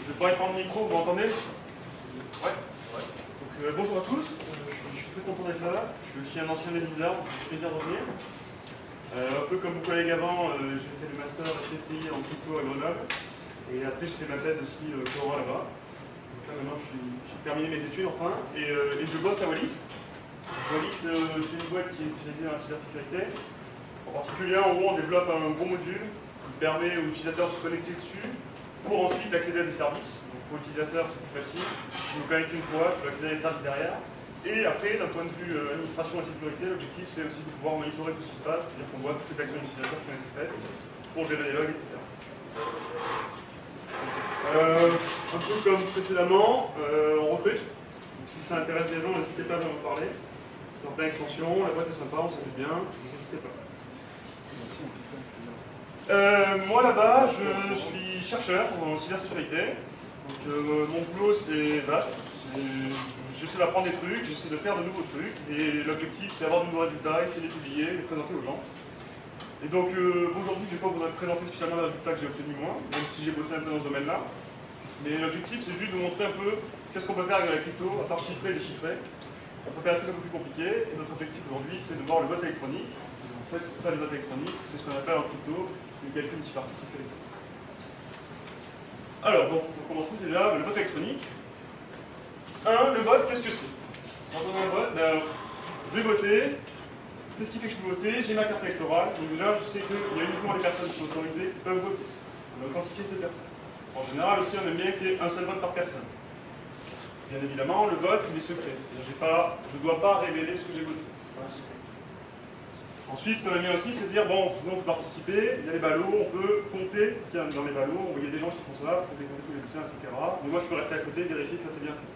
Je pourrais prendre le micro, vous m'entendez? Ouais. Donc, bonjour à tous, je suis très content d'être là. Je suis aussi un ancien légiseur, donc c'est un plaisir de revenir. Un peu comme vos collègues avant, j'ai fait le master à CCI en crypto à Grenoble. Et après, j'ai fait ma thèse aussi Cora là-bas. Donc là, maintenant, j'ai terminé mes études enfin. Et je bosse à Walix. Walix, c'est une boîte qui est spécialisée dans la cybersécurité. En particulier, en gros, on développe un gros module qui permet aux utilisateurs de se connecter dessus pour ensuite accéder à des services. Donc pour l'utilisateur, c'est plus facile. Je me connecte une fois, je peux accéder à des services derrière. Et après, d'un point de vue administration et sécurité, l'objectif c'est aussi de pouvoir monitorer tout ce qui se passe, c'est-à-dire qu'on voit toutes les actions d'utilisateurs qui ont été faites pour gérer des logs, etc. Un peu comme précédemment, on recrute. Donc si ça intéresse les gens, n'hésitez pas à venir me parler. C'est en pleine extension, la boîte est sympa, on s'amuse bien, n'hésitez pas. Moi là-bas, je suis chercheur en cybersécurité. Donc, mon boulot c'est vaste. J'essaie d'apprendre des trucs, j'essaie de faire de nouveaux trucs. Et l'objectif c'est d'avoir de nouveaux résultats, essayer de les publier, les présenter aux gens. Et donc aujourd'hui, je ne vais pas vous présenter spécialement les résultats que j'ai obtenus moi, même si j'ai bossé un peu dans ce domaine-là. Mais l'objectif c'est juste de vous montrer un peu qu'est-ce qu'on peut faire avec la crypto, à part chiffrer et déchiffrer. On peut faire des trucs un peu plus compliqués. Et notre objectif aujourd'hui c'est de voir le vote électronique. En fait, pour faire le vote électronique, c'est ce qu'on appelle en crypto le calcul multipartie sécurité. Alors, donc, pour commencer déjà, le vote électronique. Le vote, qu'est-ce que c'est? Quand on a un vote, je vais voter. Qu'est-ce qui fait que je peux voter? J'ai ma carte électorale. Donc déjà, je sais qu'il y a uniquement les personnes qui sont autorisées qui peuvent voter. On va authentifier ces personnes. En général aussi, on aime bien qu'il y ait un seul vote par personne. Bien évidemment, le vote, il est secret. Je ne dois pas révéler ce que j'ai voté. C'est secret. Ensuite, le mieux aussi, c'est de dire, bon, on peut participer, il y a les ballots, on peut compter ce qu'il y a dans les ballots, il y a des gens qui font ça, on peut décompter tous les bulletins, etc. Mais moi, je peux rester à côté, vérifier que ça c'est bien fait.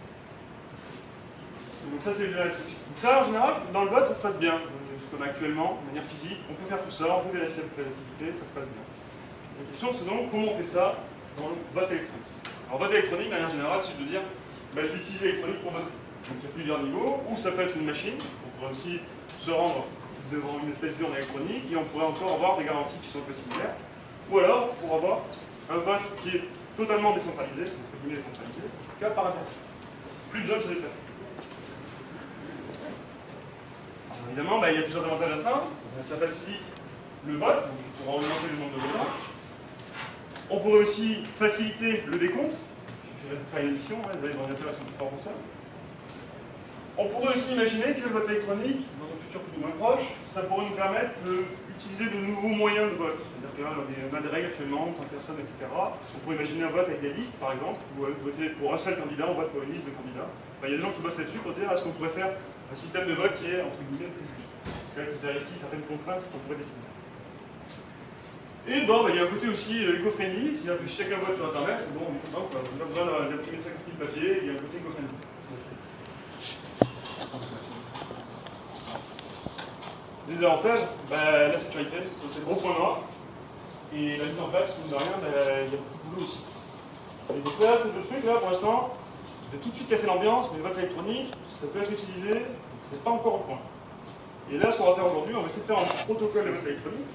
Donc ça, c'est bien. Donc ça, en général, dans le vote, ça se passe bien. Comme actuellement, de manière physique, on peut faire tout ça, on peut vérifier la activité, ça se passe bien. La question, c'est donc, comment on fait ça dans le vote électronique? Alors, vote électronique, de manière générale, c'est de dire, je vais utiliser l'électronique pour voter. Donc, il y a plusieurs niveaux, ou ça peut être une machine, on pourrait aussi se rendre devant une espèce d'urne électronique et on pourrait encore avoir des garanties qui sont un peu similaires. Ou alors, pour avoir un vote qui est totalement décentralisé, entre guillemets décentralisé, en tout cas par Internet. Plus besoin de se déplacer. Alors, évidemment, il y a plusieurs avantages à ça. Ça facilite le vote, donc on pourra augmenter le nombre de votants. On pourrait aussi faciliter le décompte. Il suffirait de faire une addition, les ordinateurs sont plus forts pour ça. On pourrait aussi imaginer que le vote électronique, dans un futur plus ou moins proche, ça pourrait nous permettre d'utiliser de nouveaux moyens de vote. C'est-à-dire que là, on a des règles actuellement, 30 personnes, etc. On pourrait imaginer un vote avec des listes, par exemple, où voter pour un seul candidat, on vote pour une liste de candidats. Il y a des gens qui bossent là-dessus pour dire est-ce qu'on pourrait faire un système de vote qui est, entre guillemets, plus juste. Qui vérifie certaines contraintes qu'on pourrait définir. Et bon, il y a un côté aussi éco-friendly, c'est-à-dire que si chacun vote sur Internet, bon, on est content, on n'a pas besoin d'imprimer 50 000 papiers, il y a un côté éco-friendly. Les avantages, la sécurité, ça c'est le gros point noir. Et la mise en place, mine de rien, il y a beaucoup de boulot aussi. Et donc là, ces deux trucs là, pour l'instant, je vais tout de suite casser l'ambiance, mais le vote électronique, ça peut être utilisé, c'est pas encore au point. Et là, ce qu'on va faire aujourd'hui, on va essayer de faire un protocole de vote électronique,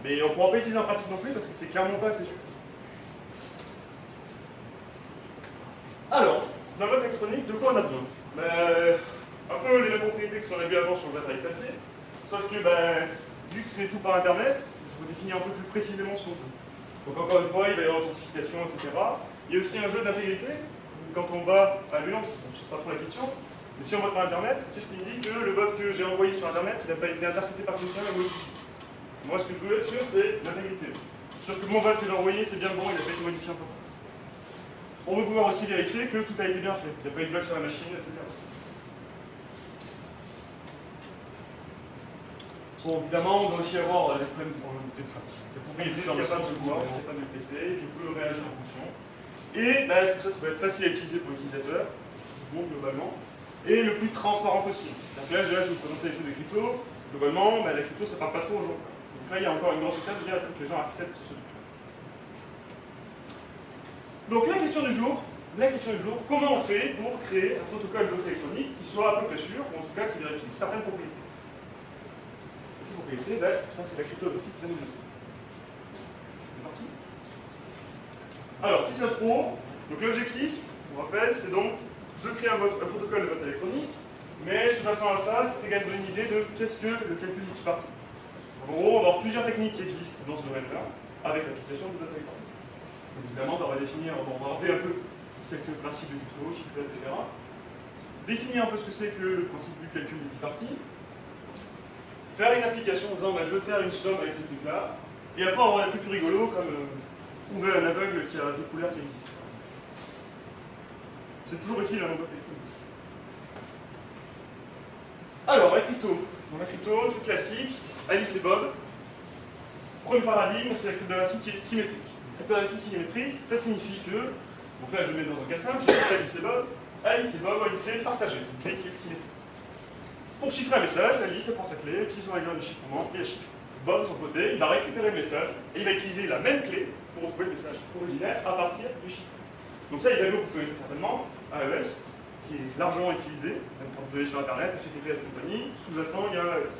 mais on ne pourra pas utiliser en pratique non plus parce que c'est clairement pas assez sûr. Alors, dans le vote électronique, de quoi on a besoin? Un peu les mêmes propriétés que ce qu'on a vu avant sur le vote avec papier. Sauf que, vu que c'est tout par Internet, il faut définir un peu plus précisément ce qu'on veut. Donc encore une fois, il va y avoir l'authentification, etc. Il y a aussi un jeu d'intégrité. Quand on va à l'urne, c'est pas trop la question, mais si on vote par Internet, qu'est-ce qui me dit que le vote que j'ai envoyé sur Internet, il n'a pas été intercepté par quelqu'un et modifié? Moi, ce que je veux être sûr, c'est l'intégrité. Sauf que mon vote que j'ai envoyé, c'est bien bon, il n'a pas été modifié encore. On veut pouvoir aussi vérifier que tout a été bien fait. Il n'y a pas eu de bug sur la machine, etc. Bon, évidemment, on doit aussi avoir des problèmes des propriétés capables de pouvoir, je ne sais pas me le péter, je peux réagir en fonction. Et tout ça, ça va être facile à utiliser pour l'utilisateur, bon, globalement, et le plus transparent possible. Donc là, je vais vous présenter les trucs de crypto. Globalement, la crypto, ça ne parle pas trop aux gens. Donc là, il y a encore une grosse étape de dire qu'il faut que les gens acceptent ce truc. Donc la question du jour, comment on fait pour créer un protocole de vote électronique qui soit à peu près sûr, ou en tout cas qui vérifie certaines propriétés? Propriété, ça c'est la cryptographie qui va nous aider. C'est parti. Alors, petite intro. Donc l'objectif, on rappelle, c'est donc de créer un protocole de vote électronique, mais sous-jacent à ça, c'est également donner une idée de qu'est-ce que le calcul multipartie. En gros, on va avoir plusieurs techniques qui existent dans ce domaine-là, avec l'application du vote électronique. Évidemment, on va définir, on va rappeler un peu quelques principes de crypto, chiffres, etc. Définir un peu ce que c'est que le principe du calcul multipartie. Faire une application en disant, bah, je veux faire une somme avec ce truc-là, et après on va avoir des trucs plus rigolos comme trouver un aveugle qui a deux couleurs qui existent. C'est toujours utile un vote électronique. Alors, la crypto. Dans la crypto, truc classique, Alice et Bob. Premier paradigme, c'est la cryptographie qui est symétrique. La cryptographie symétrique, ça signifie que, donc là je mets dans un cas simple, j'ai Alice et Bob. Alice et Bob ont une clé partagée, une clé qui est symétrique. Pour chiffrer un message, Alice elle prend sa clé, utilise son algorithme de chiffrement et elle chiffre. Bob, de son côté, il va récupérer le message et il va utiliser la même clé pour retrouver le message originel à partir du chiffre. Donc ça, les algos, vous connaissez certainement, AES, qui est largement utilisé, même quand vous allez sur Internet, HTTPS et compagnie, sous-jacent, il y a AES.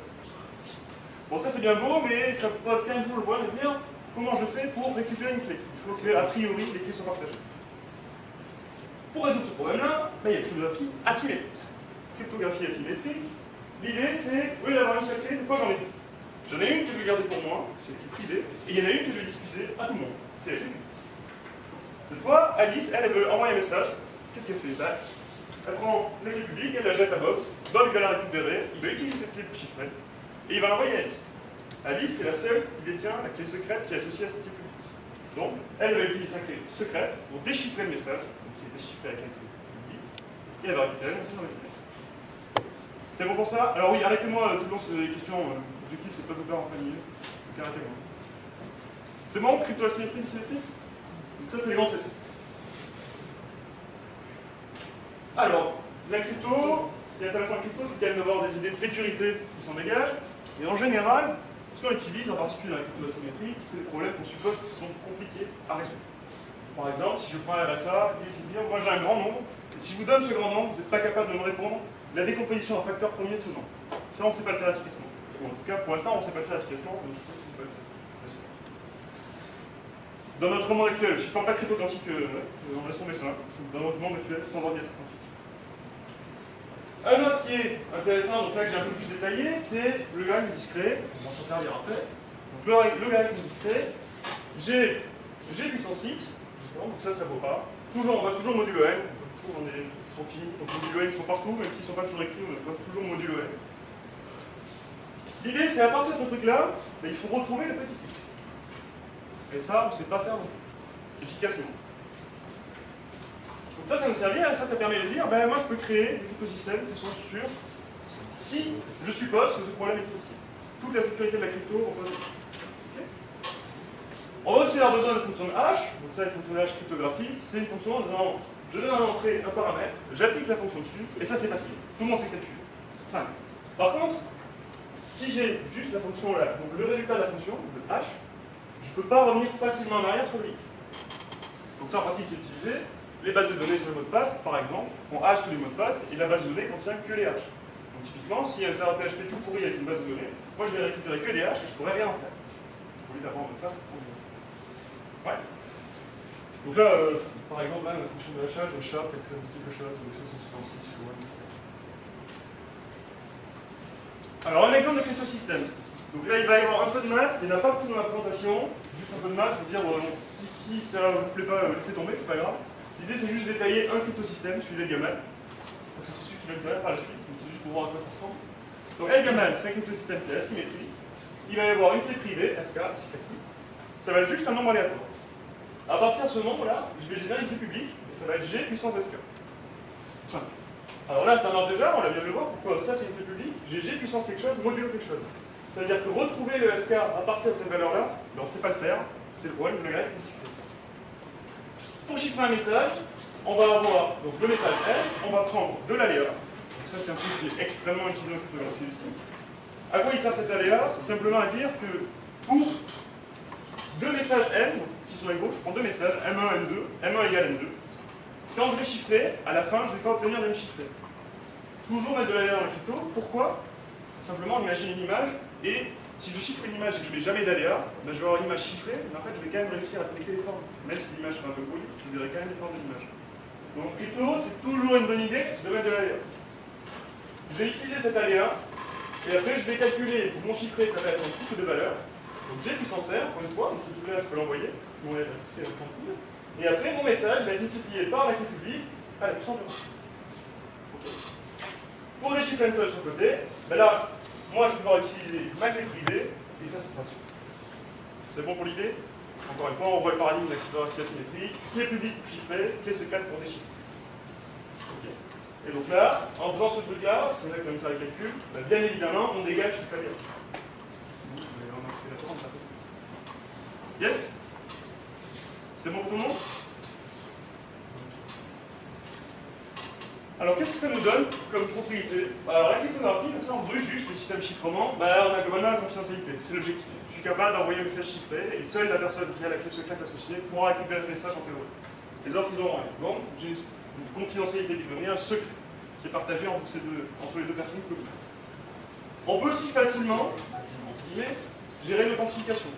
Bon, ça c'est bien beau, mais ça pose quand même toujours le problème de dire comment je fais pour récupérer une clé. Il faut que, a priori, les clés soient partagées. Pour résoudre ce problème-là, il y a une cryptographie asymétrique. Cryptographie asymétrique, l'idée c'est, au lieu d'avoir une seule clé, de quoi j'en ai deux. J'en ai une que je vais garder pour moi, c'est qui est privée, et il y en a une que je vais diffuser à tout le monde. C'est la clé. Cette fois, Alice, elle veut envoyer un message. Qu'est-ce qu'elle fait? Elle prend la clé publique, elle la jette à Bob. Bob il va la récupérer, il va utiliser cette clé pour chiffrer, et il va l'envoyer à Alice. Alice, c'est la seule qui détient la clé secrète qui est associée à cette clé publique. Donc, elle va utiliser sa clé secrète pour déchiffrer le message, donc qui est déchiffré avec la clé publique, et elle va récupérer le message dans la clé. C'est bon pour ça? Alors oui, arrêtez-moi tout le long sur les questions. L'objectif, c'est pas de vous perdre en famille. Donc arrêtez-moi. C'est bon? Crypto asymétrique, symétrique? Donc ça, c'est les grands classiques. Alors, la crypto, ce qui est intéressant en crypto, c'est qu'il y a d'avoir des idées de sécurité qui s'en dégagent. Et en général, ce qu'on utilise, en particulier dans la crypto asymétrique, c'est des problèmes qu'on suppose qui sont compliqués à résoudre. Par exemple, si je prends un RSA, je vais dire, moi j'ai un grand nombre, et si je vous donne ce grand nombre, vous n'êtes pas capable de me répondre la décomposition en facteur premier de ce nombre. Ça, on ne sait pas le faire efficacement. Ou en tout cas, pour l'instant, on ne sait pas le faire efficacement, mais on peut le faire. Dans notre monde actuel, je ne parle pas de crypto quantique, on laisse tomber ça. Dans notre monde actuel, sans ordinateur quantique. Un autre qui est intéressant, donc là que j'ai un peu plus détaillé, c'est le logarithme discret. On va s'en servir après. Donc le logarithme discret, G puissance x, donc ça vaut pas. Toujours, on va toujours modulo n, toujours on est, ils sont finis, donc modulo n ils sont partout, même s'ils ne sont pas toujours écrits, on va toujours modulo n. L'idée c'est à partir de ce truc-là, il faut retrouver le petit x. Et ça, on ne sait pas faire non plus, efficacement. Donc ça nous sert bien, ça permet de dire, ben moi je peux créer des cryptosystèmes qui sont sûrs si je suppose que ce problème est possible. Toute la sécurité de la crypto repose dessus. Okay. On va aussi avoir besoin de fonction de hash, donc ça une fonction de hash cryptographique, c'est une fonction en disant, je donne un entrée, un paramètre, j'applique la fonction dessus, et ça c'est facile, tout le monde sait calculer. Simple. Par contre, si j'ai juste la fonction là, donc le résultat de la fonction, le hash, je ne peux pas revenir facilement en arrière sur le x. Donc ça en pratique c'est utilisé. Les bases de données sur le mot de passe, par exemple, on hash tous les mots de passe et la base de données contient que les hash. Donc typiquement, si un serveur PHP tout pourri avec une base de données, moi je vais récupérer que des hash et je ne pourrais rien en faire. Au lieu d'avoir un mot de passe. Ouais. Donc là, par exemple, là, la fonction de hachage, sharp, quelque chose, ou des choses ainsi. Alors un exemple de cryptosystème. Donc là, il va y avoir un peu de maths, il n'y en a pas beaucoup dans la présentation, juste un peu de maths pour dire, si ça ne vous plaît pas, laissez tomber, c'est pas grave. L'idée, c'est juste de détailler un cryptosystème, celui d'Elgamal, parce que c'est celui qui va être par la suite, donc c'est juste pour voir à quoi ça ressemble. Donc Elgamal, c'est un cryptosystème qui est asymétrique. Il va y avoir une clé privée, SK, ça va être juste un nombre aléatoire. À partir de ce nombre-là, je vais générer une clé publique, et ça va être G puissance SK. Simple. Alors là, ça marche déjà, on l'a bien vu voir, pourquoi ça c'est une clé publique, j'ai G puissance quelque chose, modulo quelque chose. C'est-à-dire que retrouver le SK à partir de cette valeur-là, on ne sait pas le faire, c'est le problème de la grecque discret. Pour chiffrer un message, on va avoir donc, le message S, on va prendre de l'aléa. Donc ça c'est un truc qui est extrêmement utilisé en cryptographie ici. À quoi il sert cet aléa? Simplement à dire que pour deux messages M qui sont égaux, je prends deux messages, M1, M2, M1 égale M2. Quand je vais chiffrer, à la fin, je ne vais pas obtenir le même chiffré. Toujours mettre de l'aléa dans le crypto. Pourquoi? Simplement, on imagine une image et Si je chiffre une image et que je ne mets jamais d'aléa, ben je vais avoir une image chiffrée, mais en fait je vais quand même réussir à détecter les formes. Même si l'image sera un peu brouillée, je verrai quand même les formes de l'image. Donc plutôt, c'est toujours une bonne idée de mettre de l'aléa. Je vais utiliser cet aléa, et après je vais calculer, pour mon chiffré, ça va être un couple de valeurs. Donc G puissance R, encore une fois, donc ce truc-là, je peux l'envoyer, mon R est tranquille. Et après, mon message va être multiplié par la clé publique à la puissance de 1. Pour déchiffrer une seule sur le côté, ben là, moi je vais pouvoir utiliser ma clé privée et faire cette opération. C'est bon pour l'idée? Encore une fois, on voit le paradigme de la cryptographie asymétrique, clé publique pour chiffrer, clé secrète pour déchiffrer. Okay. Et donc là, en faisant ce truc-là, c'est là que je vais me faire les calculs, ben bien évidemment, on dégage ce clavier. Yes? C'est bon pour tout le monde? Alors, qu'est-ce que ça nous donne comme propriété? Alors, la cryptographie, comme ça, en brut juste, le système chiffrement, bah, on a globalement la confidentialité, c'est l'objectif. Je suis capable d'envoyer un message chiffré, et seule la personne qui a la clé secrète associée pourra récupérer ce message en théorie. Les autres, ils auront rien. Donc, j'ai une confidentialité du donné, un secret, qui est partagé entre les deux personnes que vous. On peut aussi facilement, gérer l'authentification.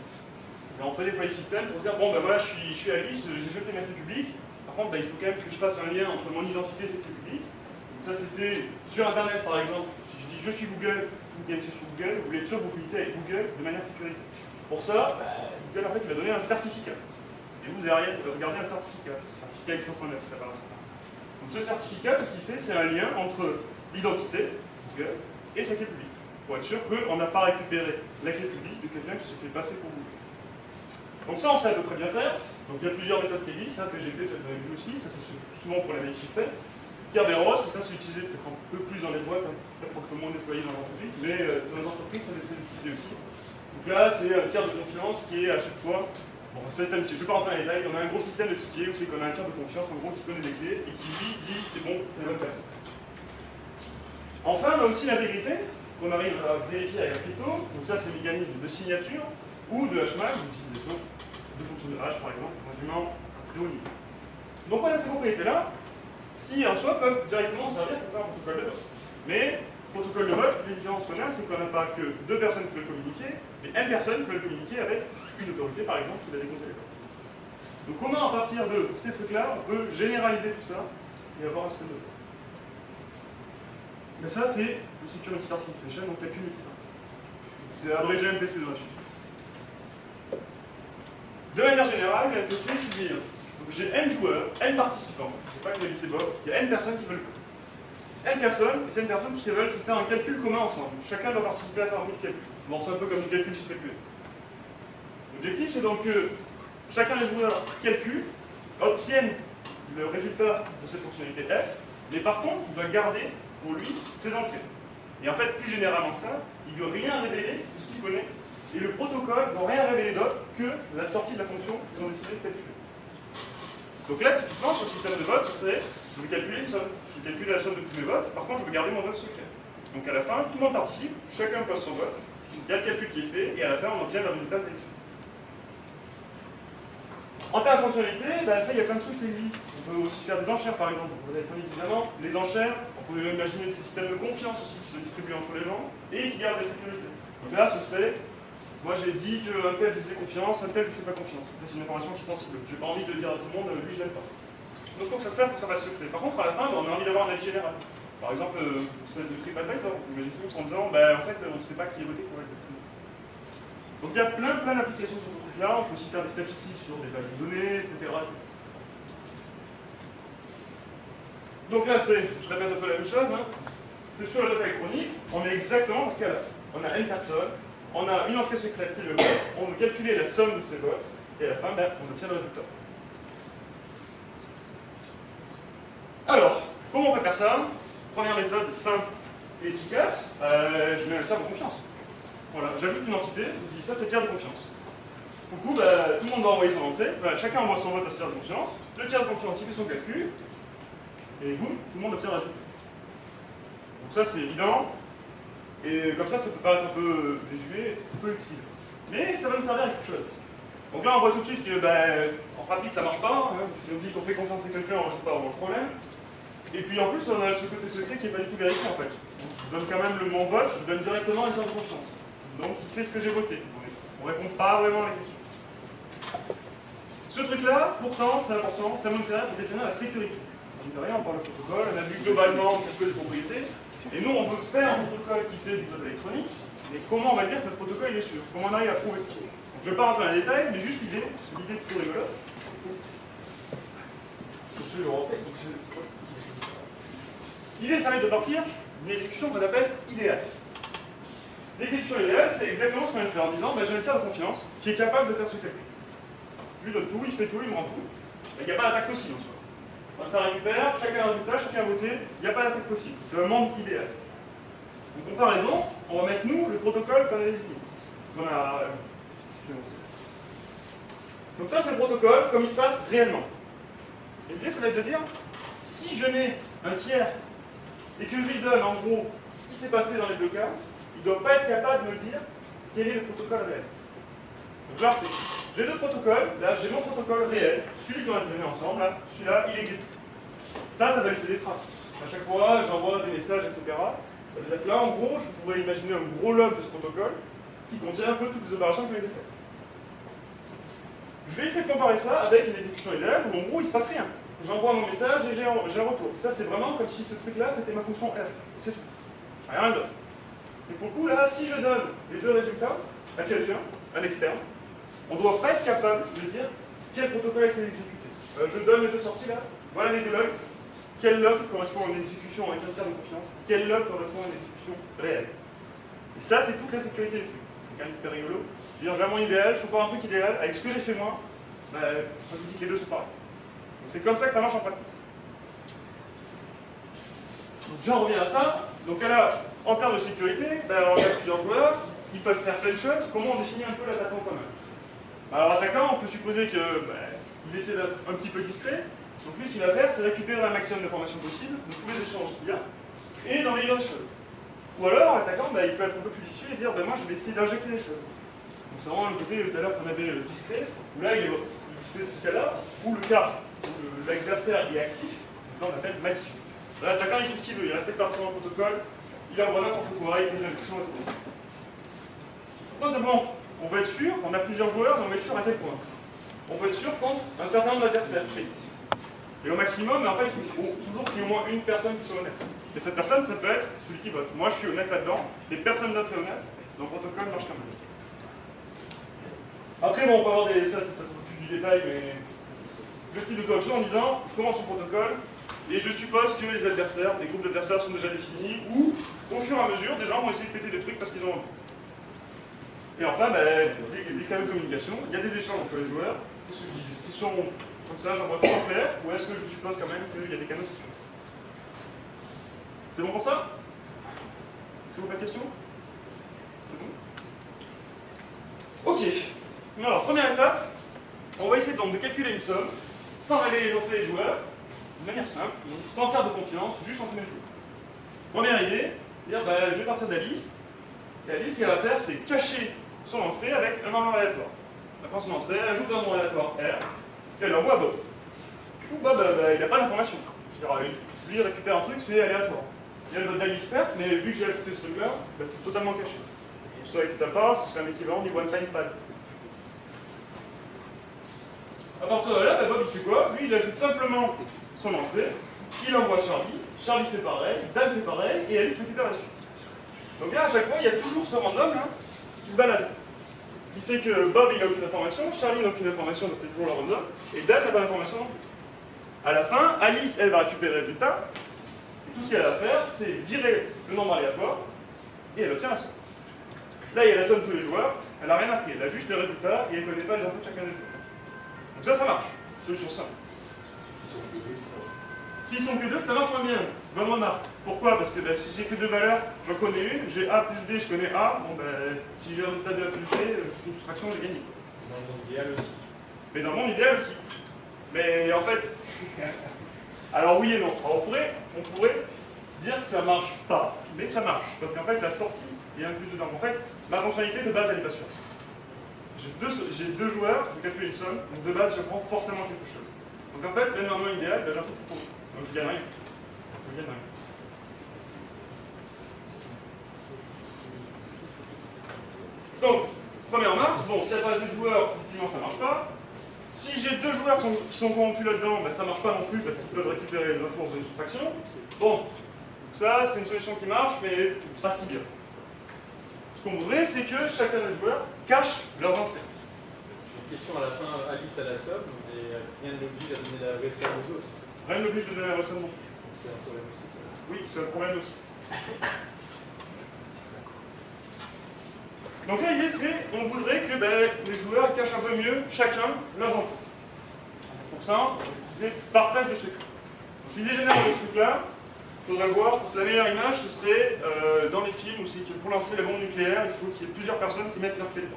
On peut déployer le système pour se dire, bon, ben voilà, je suis Alice, j'ai jeté ma clé publique. Par contre, ben, il faut quand même que je fasse un lien entre mon identité et cette clé publique. Donc ça, c'est fait sur Internet, par exemple. Si je dis je suis Google, vous gagnez sur Google, vous voulez être sûr que vous communiquez avec Google de manière sécurisée. Pour ça, Google, en fait, il va donner un certificat. Et vous allez regarder un certificat. Certificat X509, ça paraît ça. Donc ce certificat, tout ce qu'il fait, c'est un lien entre l'identité, Google, et sa clé publique. Pour être sûr qu'on n'a pas récupéré la clé publique de quelqu'un qui se fait passer pour Google. Donc ça, on sait à peu près bien faire. Donc il y a plusieurs méthodes qui existent, PGP, peut-être vous avez vu aussi, ça c'est souvent pour la chiffrée. Kerberos, et ça c'est utilisé peut-être un peu plus dans les boîtes, peut-être un peu moins déployé dans l'entreprise, mais dans les entreprises, ça va être utilisé aussi. Donc là, c'est un tiers de confiance qui est à chaque fois, bon, c'est un petit, je ne vais pas rentrer dans les détails, on a un gros système de tickets où c'est qu'on a un tiers de confiance, en gros, qui connaît les clés et qui lui dit c'est bon, c'est la bonne personne. Enfin, on a aussi l'intégrité, qu'on arrive à vérifier avec la crypto, donc ça c'est le mécanisme de signature ou de hashmag, l'utilisation de fonctions de hash par exemple, résumant à très haut niveau. Donc on a ces propriétés-là qui en soi peuvent directement servir pour faire un protocole de vote. Mais protocole de vote, les différences qu'on a, c'est qu'on n'a pas que deux personnes qui veulent communiquer, mais une personne qui veut communiquer avec une autorité par exemple qui va décompter les votes. Donc comment à partir de ces trucs-là, on peut généraliser tout ça et avoir un système de vote. Mais ça c'est le Secure Multicard Computation, donc calcul multicard. C'est abrégé MPC dans la suite. De manière générale, le MPC, c'est bien. Donc j'ai N joueurs, N participants. Je ne sais pas que c'est Bob. Il y a N personnes qui veulent jouer. N personnes, et ces N personnes, ce qu'elles veulent, c'est faire un calcul commun ensemble. Chacun doit participer à faire un bout de calcul. Bon, c'est un peu comme un calcul distribué. L'objectif, c'est donc que chacun des joueurs calcule, obtienne le résultat de cette fonctionnalité F, mais par contre, il doit garder pour lui ses entrées. Et en fait, plus généralement que ça, il ne veut rien révéler de ce qu'il connaît. Et le protocole ne va rien révéler d'autre que la sortie de la fonction qu'ils ont décidé de calculer. Donc là, typiquement, sur le système de vote, ce serait, je vais calculer une somme. Je vais calculer la somme de tous mes votes, par contre, je vais garder mon vote secret. Donc à la fin, tout le monde participe, chacun pose son vote, il y a le calcul qui est fait, et à la fin, on obtient le résultat de l'élection. En termes de fonctionnalité, ben, ça, il y a plein de trucs qui existent. On peut aussi faire des enchères, par exemple. Vous avez évidemment les enchères, on peut imaginer des systèmes de confiance aussi qui se distribuent entre les gens, et qui gardent la sécurité. Donc là, ce serait... Moi j'ai dit qu'un tel je lui fais confiance, un tel je lui fais pas confiance. Ça c'est une information qui est sensible. J'ai pas envie de dire à tout le monde, lui je l'aime pas. Donc il faut que ça serve, il faut que ça reste secret. Par contre à la fin, on a envie d'avoir un avis général. Par exemple, une espèce de TripAdvisor, on peut imaginer en disant, en fait on ne sait pas qui est voté pour exactement. Donc il y a plein d'applications sur ce truc-là, on peut aussi faire des statistiques sur des bases de données, etc. Donc là c'est, je répète un peu la même chose, hein. C'est sur la data électronique, on est exactement parce qu'à la fin, on a N personnes. On a une entrée secrète qui est le vote, on veut calculer la somme de ces votes, et à la fin, on obtient le résultat. Alors, comment on peut faire ça? Première méthode simple et efficace, je mets un tiers de confiance. Voilà, j'ajoute une entité, je dis ça c'est tiers de confiance. Du coup, tout le monde va envoyer son entrée, chacun envoie son vote à ce tiers de confiance, le tiers de confiance il fait son calcul, et boum, tout le monde obtient le résultat. Donc ça c'est évident. Et comme ça peut paraître un peu désuet, un peu utile. Mais ça va nous servir à quelque chose. Donc là, on voit tout de suite que, en pratique, ça ne marche pas. Hein. Si on dit qu'on fait confiance à quelqu'un, on ne résout pas vraiment le problème. Et puis en plus, on a ce côté secret qui n'est pas du tout vérifié en fait. Donc, je donne quand même mon vote, je donne directement une sorte de confiance. donc il sait ce que j'ai voté. On ne répond pas vraiment à la question. Ce truc-là, pourtant, c'est important, c'est un mot de pour définir la sécurité. On ne rien, on parle de protocole, on a vu globalement un petit peu les propriétés, et nous, on veut faire un protocole qui fait des votes électroniques, mais comment on va dire que notre protocole il est sûr? Comment on arrive à prouver ce qu'il est? Je ne vais pas rentrer dans les détails, mais juste l'idée, parce que l'idée est plutôt rigolote. L'idée, ça va être de partir d'une exécution qu'on appelle idéale. L'exécution idéale, c'est exactement ce qu'on vient de faire en disant j'ai un tiers de confiance qui est capable de faire ce calcul. Je lui donne tout, il fait tout, il me rend tout. Il n'y a pas d'attaque possible en soi. Enfin, ça récupère, chacun a un résultat, chacun a voté, il n'y a pas d'attaque possible. C'est un monde idéal. En comparaison, on va mettre nous le protocole qu'on a désigné. Donc ça, c'est le protocole comme il se passe réellement. Et l'idée, ça va être de dire, si je mets un tiers et que je lui donne en gros ce qui s'est passé dans les deux cas, il ne doit pas être capable de me dire quel est le protocole réel. Donc je refais. J'ai deux protocoles, là j'ai mon protocole réel, celui qu'on a designé ensemble, là, celui-là il exécute. Ça va laisser des traces. À chaque fois, j'envoie des messages, etc. Ça veut dire que là, en gros, je pourrais imaginer un gros log de ce protocole qui contient un peu toutes les opérations qui ont été faites. Je vais essayer de comparer ça avec une exécution idéale où en gros il ne se passe rien. J'envoie mon message et j'ai un retour. Ça c'est vraiment comme si ce truc-là c'était ma fonction f. C'est tout. Rien d'autre. Et pour le coup là, si je donne les deux résultats à quelqu'un, un externe, on ne doit pas être capable de dire quel protocole a été exécuté. Je donne les deux sorties là, voilà les deux logs. Quel log correspond à une exécution avec un tiers de confiance? Quel log correspond à une exécution réelle? Et ça c'est toute la sécurité des trucs. C'est quand même hyper rigolo. Je veux dire, j'ai un monde idéal, je trouve pas un truc idéal, avec ce que j'ai fait moi, je vous dis que les deux sont pareils. Donc c'est comme ça que ça marche en pratique. Donc j'en reviens à ça. Donc là, en termes de sécurité, on a plusieurs joueurs, ils peuvent faire plein de choses. Comment on définit un peu l'attaquant commun? Alors l'attaquant, on peut supposer qu'il essaie d'être un petit peu discret. Donc lui, ce qu'il va faire, c'est récupérer un maximum d'informations possibles de tous les échanges qu'il y a, et dans les meilleures choses. Ou alors, l'attaquant, il peut être un peu plus vicieux et dire, moi je vais essayer d'injecter des choses. Donc c'est vraiment le côté tout à l'heure qu'on avait le discret, où là c'est ce cas-là, où le cas où l'adversaire est actif, là on appelle malicieux. L'attaquant il fait ce qu'il veut, il respecte parfaitement le protocole, il envoie n'importe quoi, il fait des injections, etc. Donc simplement, on veut être sûr, on a plusieurs joueurs, mais on veut être sûr à quel point. On veut être sûr contre un certain nombre d'adversaires. Et au maximum, mais en fait, il faut toujours qu'il y ait au moins une personne qui soit honnête. Et cette personne, ça peut être celui qui vote. Moi, je suis honnête là-dedans, et personne d'autre est honnête, donc le protocole marche quand même. Après, bon, on peut avoir des... ça, c'est peut-être un peu plus du détail, mais... le type de cooption en disant, je commence mon protocole, et je suppose que les adversaires, les groupes d'adversaires sont déjà définis, ou, au fur et à mesure, des gens vont essayer de péter des trucs parce qu'ils ont envie. Et enfin, les canaux de communication, il y a des échanges entre les joueurs, qui sont comme ça, j'envoie tout en clair, ou est-ce que je suppose quand même qu'il y a des canaux qui font ça? C'est bon pour ça? Est-ce que vous avez pas de questions? C'est bon? Ok. Alors, première étape, on va essayer donc de calculer une somme, sans révéler entre les joueurs, de manière simple, donc sans tiers de confiance, juste entre les joueurs. Première idée, dire je vais partir d'Alice, et Alice, ce qu'elle va faire, c'est cacher son entrée avec un nombre aléatoire. Elle prend son entrée, elle ajoute un nombre aléatoire R, et elle l'envoie à Bob. Du coup, Bob, il n'a pas d'information. Lui, il récupère un truc, c'est aléatoire. Il y a le vote d'Alice, certes, mais vu que j'ai ajouté ce truc-là, c'est totalement caché. Pour ceux à qui ça parle, ce serait un équivalent du one-time pad. À partir de là, Bob il fait quoi? Lui, il ajoute simplement son entrée, il envoie Charlie, Charlie fait pareil, Dan fait pareil, et Alice récupère la suite. Donc là, à chaque fois, il y a toujours ce random là, qui se balade. Qui fait que Bob il n'a aucune information, Charlie n'a aucune information, donc c'est toujours le random, et Dan n'a pas d'information non plus. À la fin, Alice, elle va récupérer le résultat, et tout ce qu'elle a à faire, c'est virer le nombre aléatoire, et elle obtient la somme. Là, il y a la somme de tous les joueurs, elle n'a rien appris, elle a juste les résultats, et elle ne connaît pas les infos de chacun des joueurs. Donc ça marche. Solution simple. S'ils sont que deux, ça marche moins bien. Bonne remarque. Pourquoi? Parce que si j'ai que deux valeurs, j'en connais une, j'ai A plus B, je connais A, si j'ai le résultat de A plus B, soustraction, j'ai gagné. Dans le monde idéal aussi. Mais dans le monde idéal aussi. Mais en fait, alors oui et non. Alors, on pourrait dire que ça marche pas, mais ça marche. Parce qu'en fait, la sortie, il y a un plus dedans. En fait, ma fonctionnalité de base, elle n'est pas sûre. J'ai deux joueurs, je calcule une somme, donc de base, je prends forcément quelque chose. Donc en fait, même dans le monde idéal, j'ai un truc pour moi. Donc je gagne rien. Je gagne rien. Donc, première remarque, bon, s'il n'y a pas assez de joueurs, effectivement, ça ne marche pas. Si j'ai deux joueurs qui sont corrompus là-dedans, ben, ça ne marche pas non plus parce qu'ils peuvent récupérer les forces de soustraction. Bon, ça, c'est une solution qui marche, mais pas si bien. Ce qu'on voudrait, c'est que chacun des joueurs cache leurs entrées. J'ai une question à la fin, Alice à la somme, et rien ne l'oblige à donner la vraie somme aux autres. Rien ne l'oblige de donner la vraie somme. C'est un problème aussi, ça. Oui, c'est un problème aussi. Donc là, l'idée, c'est qu'on voudrait que les joueurs cachent un peu mieux chacun leurs entrées. Pour ça, on va utiliser partage de secret. L'idée générale de ce truc-là, il faudrait voir, la meilleure image, ce serait dans les films où c'est que pour lancer la bombe nucléaire, il faut qu'il y ait plusieurs personnes qui mettent leur clé dedans.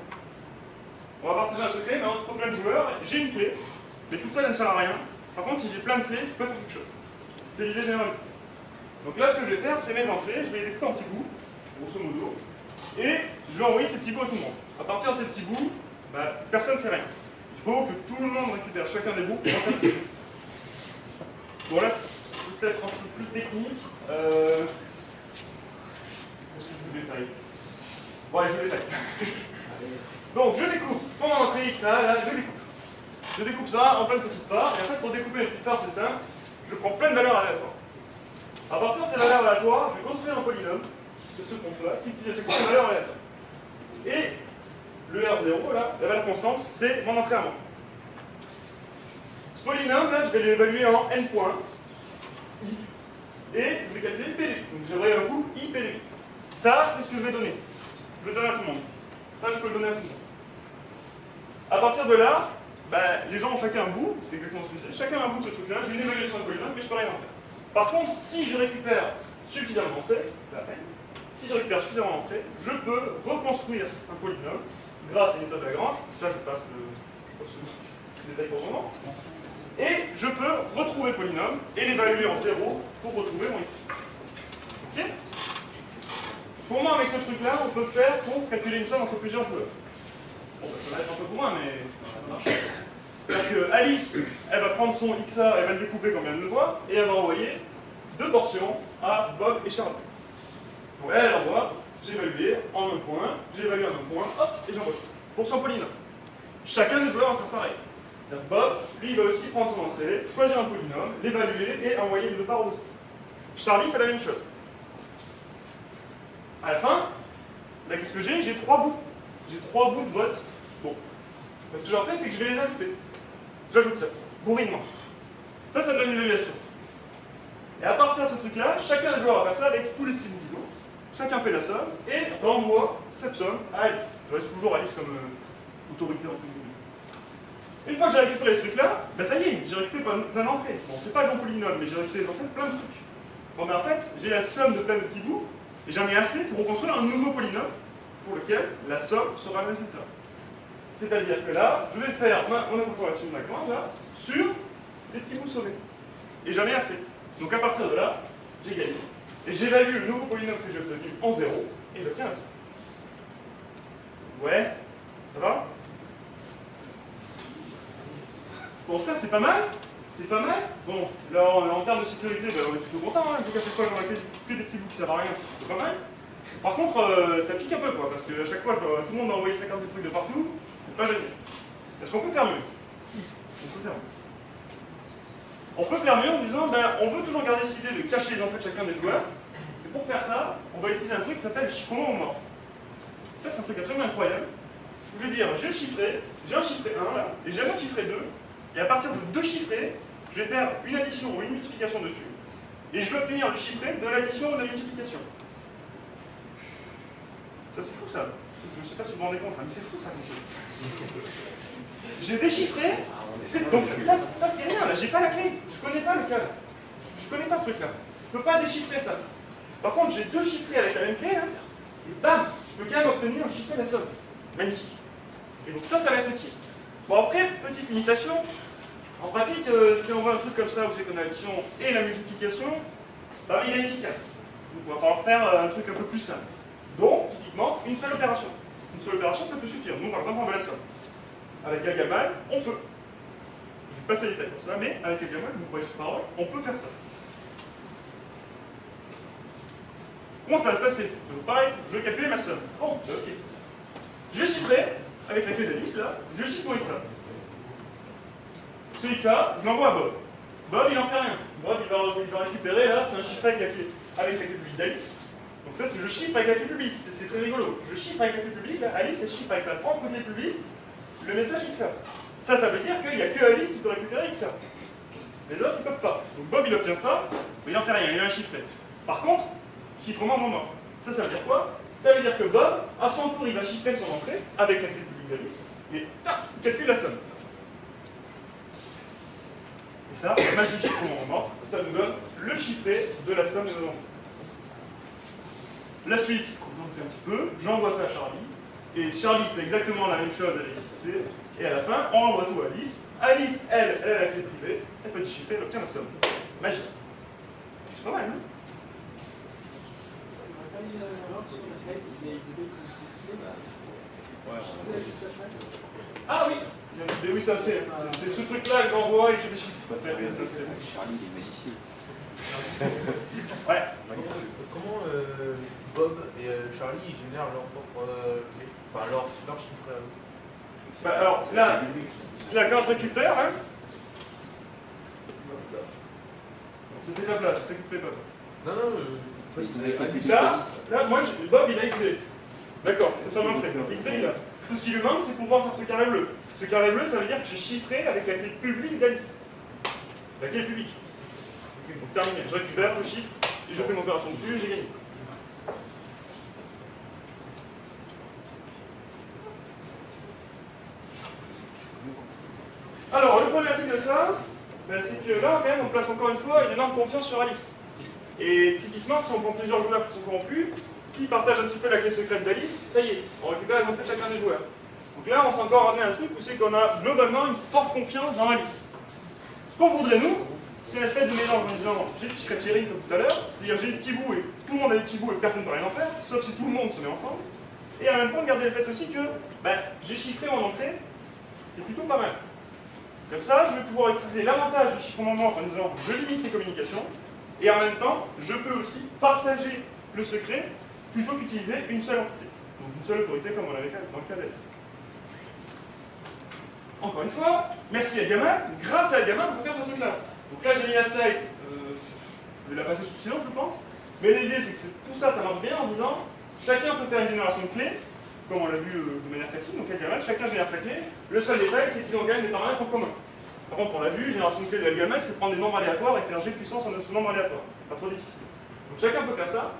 On va partager un secret, mais entre plein de joueurs, j'ai une clé, mais toute seule, elle ne sert à rien. Par contre, si j'ai plein de clés, je peux faire quelque chose. C'est l'idée générale. Donc là, ce que je vais faire, c'est mes entrées, je vais les découper en petits bouts, grosso modo, et je vais envoyer ces petits bouts à tout le monde. À partir de ces petits bouts, personne ne sait rien. Il faut que tout le monde récupère chacun des bouts pour en faire quelque chose. Bon là, c'est peut-être un peu plus technique. Est-ce que je vous détaille? Bon allez, je vous détaille. Donc je découpe mon entrée X, là, je découpe. Je découpe ça en plein de petites parts, et en fait pour découper les petites parts, c'est simple, je prends plein de valeurs aléatoires. À partir de ces valeurs aléatoires, je vais construire un polynôme, c'est ce qu'on fait, qui utilise chaque fois des valeurs aléatoires. Et le R0, là, la valeur constante, c'est mon entrée à moi. Ce polynôme, là, je vais l'évaluer en n points, i, et je vais calculer p de i. Donc j'aurai un coup i p de i. Ça, c'est ce que je vais donner. Je le donne à tout le monde. Ça, je peux le donner à tout le monde. À partir de là, les gens ont chacun un bout, c'est exactement ce que je disais, chacun un bout de ce truc-là, j'ai une évaluation de polynôme, mais je peux rien en faire. Par contre, si je récupère suffisamment d'entrées, si je récupère suffisamment d'entrées, je peux reconstruire un polynôme grâce à une méthode de Lagrange, ça je passe le détail pour le moment, et je peux retrouver le polynôme et l'évaluer en 0 pour retrouver mon x. Ok? Pour moi, avec ce truc-là, on peut faire pour calculer une somme entre plusieurs joueurs. Bon, ça va être un peu pour moi, mais ça marche. C'est-à-dire que Alice, elle va prendre son XA, elle va le découper comme elle vient de le voir, et elle va envoyer 2 portions à Bob et Charlotte. Donc elle envoie, j'ai évalué en un point, j'ai évalué en un point, hop, et j'envoie ça. Pour son polynôme. Chacun des joueurs va faire pareil. Bob, lui, il va aussi prendre son entrée, choisir un polynôme, l'évaluer et envoyer les 2 parts aux autres. Charlie fait la même chose. À la fin, qu'est-ce que j'ai? J'ai 3 bouts. J'ai 3 bouts de vote. Bon. Ce que j'en fais, c'est que je vais les ajouter. J'ajoute ça, bourrinement. Ça me donne une évaluation. Et à partir de ce truc-là, chacun des joueurs va faire ça avec tous les petits bouts qu'ils ont. Chacun fait la somme et renvoie cette somme à Alice. Je reste toujours Alice comme autorité entre guillemets. Une fois que j'ai récupéré ce truc-là, ça y est, j'ai récupéré plein d'entrées. Bon, c'est pas le bon polynôme, mais j'ai récupéré en fait plein de trucs. Bon, en fait, j'ai la somme de plein de petits bouts, et j'en ai assez pour reconstruire un nouveau polynôme pour lequel la somme sera le résultat. C'est-à-dire que là, je vais faire mon incorporation de Lagrange là, sur les petits bouts sauvés. Et j'en ai assez. Donc à partir de là, j'ai gagné. Et j'évalue le nouveau polynôme que j'ai obtenu en 0, et j'obtiens la somme. Ouais, ça va? Bon, ça c'est pas mal. C'est pas mal. Bon, là en termes de sécurité, on est plutôt content. Hein. Donc à chaque fois qu'on a que des petits bouts qui servent à rien, c'est pas mal. Par contre, ça pique un peu, quoi, parce qu'à chaque fois que tout le monde a envoyé 50 trucs de partout, c'est pas génial. Est-ce qu'on peut faire mieux? On peut faire mieux. On peut faire mieux en disant, on veut toujours garder cette idée de cacher les entrées de chacun des joueurs. Et pour faire ça, on va utiliser un truc qui s'appelle le chiffrement homomorphe. Ça, c'est un truc absolument incroyable. Je vais dire, j'ai un chiffré 1 là, et j'ai un autre chiffré 2, et à partir de 2 chiffrés, je vais faire une addition ou une multiplication dessus, et je vais obtenir le chiffré de l'addition ou de la multiplication. Ça, c'est fou, ça. Je ne sais pas si vous vous rendez compte, mais c'est fou, ça, comme ça. J'ai déchiffré, donc ça c'est rien, là, j'ai pas la clé, je connais pas le cas, je connais pas ce truc-là. Je peux pas déchiffrer ça. Par contre, j'ai 2 chiffrés avec la même clé, là, et bam, je peux quand même obtenir un chiffré de la somme. Magnifique. Et donc ça va être utile. Bon, après, petite limitation. En pratique, si on veut un truc comme ça où c'est qu'on a l'addition et la multiplication, il est efficace. Donc il va falloir faire un truc un peu plus simple. Donc, typiquement, une seule opération. Une seule opération, ça peut suffire. Nous, par exemple, on veut la somme. Avec Gagamal, on peut. Je vais passer les détails pour cela, mais avec Gagamal, vous voyez sur parole, on peut faire ça. Comment ça va se passer? Toujours pareil, je vais calculer ma somme. Bon, ok. Je vais chiffrer, avec la clé d'Alice, là, je chiffre mon XA. Ce XA, je l'envoie à Bob. Bob, il en fait rien. Bob, il va récupérer, là, c'est un chiffre avec la clé publique d'Alice. Donc ça, c'est je chiffre avec la clé publique, c'est très rigolo. Je chiffre avec la clé publique, là, Alice, elle chiffre avec sa propre clé publique le message XA. Ça veut dire qu'il n'y a que Alice qui peut récupérer XA. Les autres, ils ne peuvent pas. Donc Bob, il obtient ça, mais il n'en fait rien, il a un chiffré. Par contre, chiffrement moment. Ça veut dire quoi? Ça veut dire que Bob, à son tour, il va chiffrer son entrée avec la clé publique d'Alice, et tac, il calcule la somme. Et ça, la magie du chiffrement moment, ça nous donne le chiffré de la somme des deux entrées. La suite, on fait un petit peu, j'envoie ça à Charlie, et Charlie fait exactement la même chose avec C, et à la fin, on envoie tout à Alice. Alice, elle a la clé privée, elle peut déchiffrer, elle obtient la somme. Magie. C'est pas mal, non? Ah oui! Mais oui, ça c'est ce truc-là que j'envoie et que je déchiffre. Charlie, il est magicien. Ouais. Comment Bob et Charlie ils génèrent leur propre clé, enfin leur chiffre à eux? Bah, alors là, quand je récupère, hein, c'était ta place, c'est ça qui te plaît pas. Non, Là, moi, Bob il a XB. D'accord, c'est son entrée. XB il a. Tout ce qui lui manque, c'est pour pouvoir faire ce carré bleu. Ce carré bleu, ça veut dire que j'ai chiffré avec la clé publique d'Alice. La clé publique. Donc terminé, je récupère, je chiffre, et je fais une opération dessus, et j'ai gagné. Alors, le problématique de ça, ben, c'est que là, quand même, on place encore une fois une énorme confiance sur Alice. Et typiquement, si on prend plusieurs joueurs qui sont corrompus, s'ils partagent un petit peu la clé secrète d'Alice, ça y est, on récupère les entrées de chacun des joueurs. Donc là, on s'est encore ramené à un truc où c'est qu'on a globalement une forte confiance dans Alice. Ce qu'on voudrait, nous, c'est une espèce de mélange en disant j'ai du secret sharing comme tout à l'heure, c'est-à-dire j'ai des petits bouts et tout le monde a des petits bouts et personne ne peut rien en faire, sauf si tout le monde se met ensemble. Et en même temps, garder le fait aussi que ben, j'ai chiffré mon entrée, c'est plutôt pas mal. Comme ça, je vais pouvoir utiliser l'avantage du chiffrement en disant je limite les communications, et en même temps, je peux aussi partager le secret plutôt qu'utiliser une seule entité. Donc une seule autorité comme on l'avait dans le cas d'Alice. Encore une fois, merci à Gamin, grâce à Gamin, on peut faire ce truc-là. Donc là, j'ai mis la slide, je vais la passer sous silence, je pense. Mais l'idée, c'est que tout ça, ça marche bien en disant chacun peut faire une génération de clés, comme on l'a vu de manière classique, donc avec Gamin, chacun génère sa clé. Le seul détail, c'est qu'ils en gagnent des paramètres en commun. Par contre, on l'a vu, génération de clés de Gamin, c'est prendre des nombres aléatoires et faire G puissance en ce nombre aléatoire. Pas trop difficile. Donc chacun peut faire ça.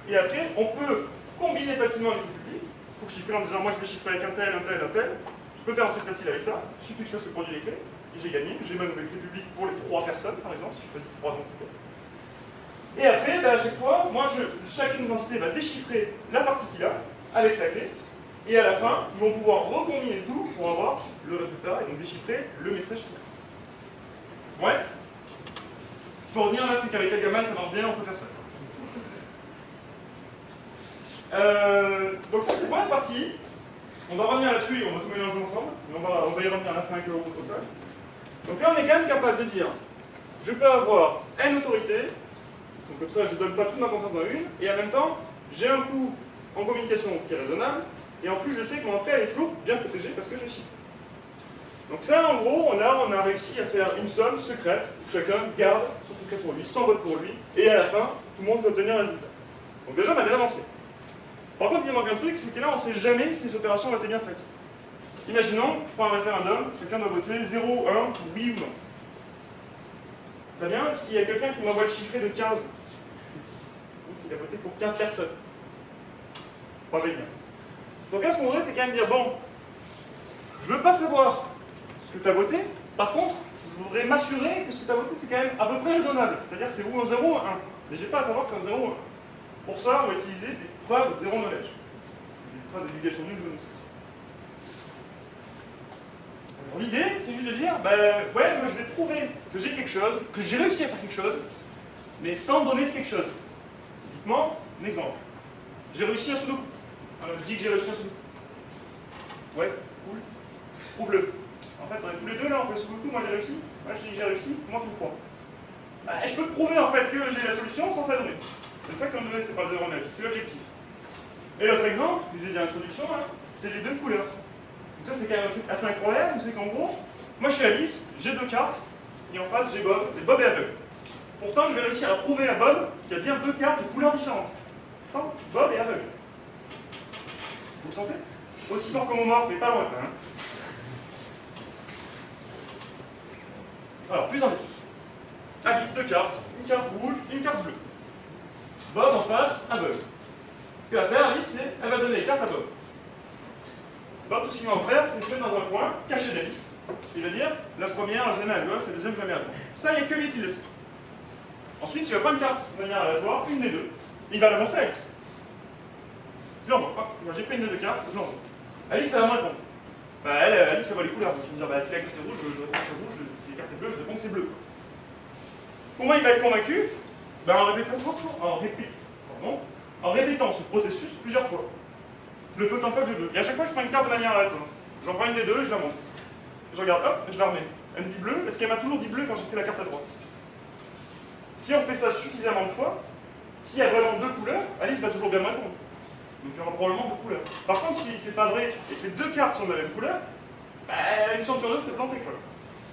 Et après, on peut combiner facilement les clés publiques pour chiffrer en disant moi je vais chiffrer avec un tel, un tel, un tel. Je peux faire un truc facile avec ça. Il suffit que je fasse le produit des clés. Et j'ai gagné. J'ai ma nouvelle clé publique pour les 3 personnes, par exemple, si je choisis 3 entités. Et après, ben, à chaque fois, chacune des entités va déchiffrer la partie qu'il a avec sa clé. Et à la fin, ils vont pouvoir recombiner tout pour avoir le résultat et donc déchiffrer le message final. Ouais. Ce qu'il faut retenir là, c'est qu'avec Gamal, ça marche bien, on peut faire ça. Donc ça, c'est la première partie. On va revenir là-dessus et on va tout mélanger ensemble. On va y revenir à la fin avec le robot total. Donc là, on est quand même capable de dire je peux avoir n autorités, donc comme ça, je ne donne pas toute ma confiance dans une, et en même temps, j'ai un coût en communication qui est raisonnable, et en plus, je sais que mon entrée, elle est toujours bien protégée parce que je chiffre. Donc ça, en gros, on a réussi à faire une somme secrète, où chacun garde son secret pour lui, son vote pour lui, et à la fin, tout le monde peut obtenir un résultat. Donc déjà, on a bien avancé. Par contre, il manque un truc, c'est que là, on ne sait jamais si ces opérations ont été bien faites. Imaginons, je prends un référendum, chacun doit voter 0, 1, oui ou non. Très bien, s'il y a quelqu'un qui m'envoie le chiffré de 15, il a voté pour 15 personnes. Pas génial. Donc là, ce qu'on voudrait, c'est quand même dire, bon, je ne veux pas savoir ce que tu as voté, par contre, je voudrais m'assurer que ce que tu as voté, c'est quand même à peu près raisonnable. C'est-à-dire que c'est ou un 0 ou un 1. Mais je n'ai pas à savoir que c'est un 0 ou un 1. Pour ça, on va utiliser des preuves zéro knowledge. Des preuves d'éducation nulle de connaissance. L'idée, c'est juste de dire, ben, ouais, moi je vais prouver que j'ai quelque chose, que j'ai réussi à faire quelque chose, mais sans donner ce quelque chose. Typiquement, un exemple. J'ai réussi un sudoku. Alors, je dis que j'ai réussi un sudoku. Ouais, cool. Prouve-le. En fait, on est tous les deux là, on fait sudoku, moi j'ai réussi. Ouais, je dis que j'ai réussi, comment tu me crois? Ben, je peux te prouver en fait que j'ai la solution sans te la donner. C'est ça que ça me donnait, c'est pas le zéro knowledge, c'est l'objectif. Et l'autre exemple, que j'ai dit à l'introduction, c'est les deux couleurs. Donc ça, c'est quand même un truc assez incroyable, c'est qu'en gros, moi je suis Alice, j'ai deux cartes, et en face j'ai Bob, et Bob est aveugle. Pourtant, je vais réussir à prouver à Bob qu'il y a bien deux cartes de couleurs différentes. Pourtant, Bob est aveugle. Vous le sentez? Aussi fort comme mort, mais pas loin quand même. Alors, plus en détail. Alice, deux cartes, une carte rouge, une carte bleue. Bob en face, aveugle. Ce qu'elle va faire, Alice, c'est elle va donner les cartes à Bob. Bob, tout ce qu'il va en faire, c'est se mettre dans un coin, caché d'Alice. Il va dire, la première, je la mets à gauche, la deuxième, je la mets à droite. Ça, il n'y a que lui qui le sait. Ensuite, il va prendre une carte de manière aléatoire, une des deux, et il va la montrer à Alice. Je l'envoie. J'ai pris une des deux cartes, je l'envoie. Alice, elle va me répondre. Bah, Alice, elle voit les couleurs. Donc, il va me dire, bah, si la carte est rouge, je réponds que c'est rouge, si la carte est bleue, je réponds que c'est bleu. Comment il va être convaincu? Bah, en répétant ce processus plusieurs fois. Je le fais autant de fois que je veux. Et à chaque fois, je prends une carte de manière aléatoire. J'en prends une des deux et je la monte. Je regarde, hop, et je la remets. Elle me dit bleu, parce qu'elle m'a toujours dit bleu quand j'ai pris la carte à droite. Si on fait ça suffisamment de fois, s'il y a vraiment deux couleurs, Alice va toujours bien me répondre. Donc il y aura probablement deux couleurs. Par contre, si c'est pas vrai et que les deux cartes sont de la même couleur, bah, elle a une chance sur deux de planter, quoi.